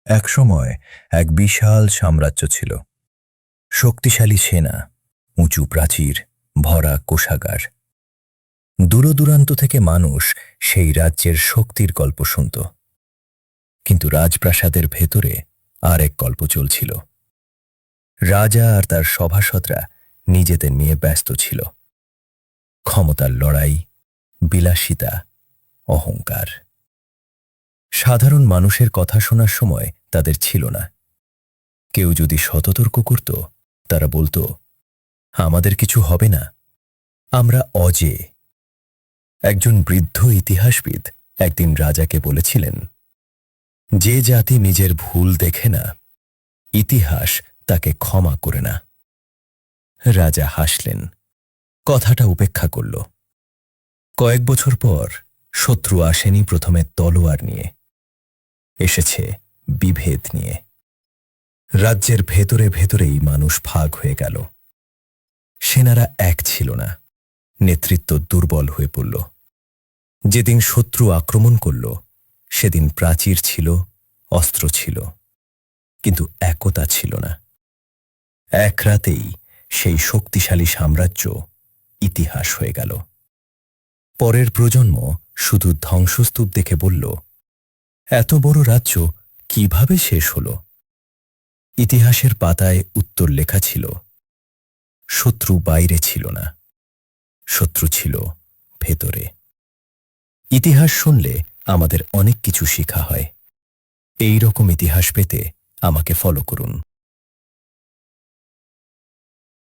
একসময় এক বিশাল সাম্রাজ্য ছিল। শক্তিশালী সেনা, উঁচু প্রাচীর, ভরা কোষাগার। দূরদূরান্ত থেকে মানুষ সেই রাজ্যের শক্তির গল্প শুনত। কিন্তু রাজপ্রাসাদের ভেতরে আর এক গল্প চলছিল। রাজা আর তার সভাসদরা নিজেদের নিয়ে ব্যস্ত ছিল। ক্ষমতার লড়াই, বিলাসিতা, অহংকার। সাধারণ মানুষের কথা শোনার সময় তাদের ছিল না। কেউ যদি সতর্ক করত, তারা বলতো, আমাদের কিছু হবে না, আমরা অজেয়। একজন বৃদ্ধ ইতিহাসবিদ একদিন রাজাকে বলেছিলেন, যে জাতি নিজের ভুল দেখে না, ইতিহাস তাকে ক্ষমা করে না। রাজা হাসলেন, কথাটা উপেক্ষা করল। কয়েক বছর পর শত্রু আসেনি প্রথমে তলোয়ার নিয়ে, এসেছে বিভেদ নিয়ে। রাজ্যের ভেতরে ভেতরেই মানুষ ভাগ হয়ে গেল। সেনারা এক ছিল না, নেতৃত্ব দুর্বল হয়ে পড়ল। যেদিন শত্রু আক্রমণ করল, সেদিন প্রাচীর ছিল, অস্ত্র ছিল, কিন্তু একতা ছিল না। এক রাতেই সেই শক্তিশালী সাম্রাজ্য ইতিহাস হয়ে গেল। পরের প্রজন্ম শুধু ধ্বংসস্তূপ দেখে বলল, এত বড় রাজ্য কিভাবে শেষ হল? ইতিহাসের পাতায় উত্তর লেখা ছিল, শত্রু বাইরে ছিল না, শত্রু ছিল ভেতরে। ইতিহাস শুনলে আমাদের অনেক কিছু শেখা হয়। এই রকম ইতিহাস পেতে আমাকে ফলো করুন।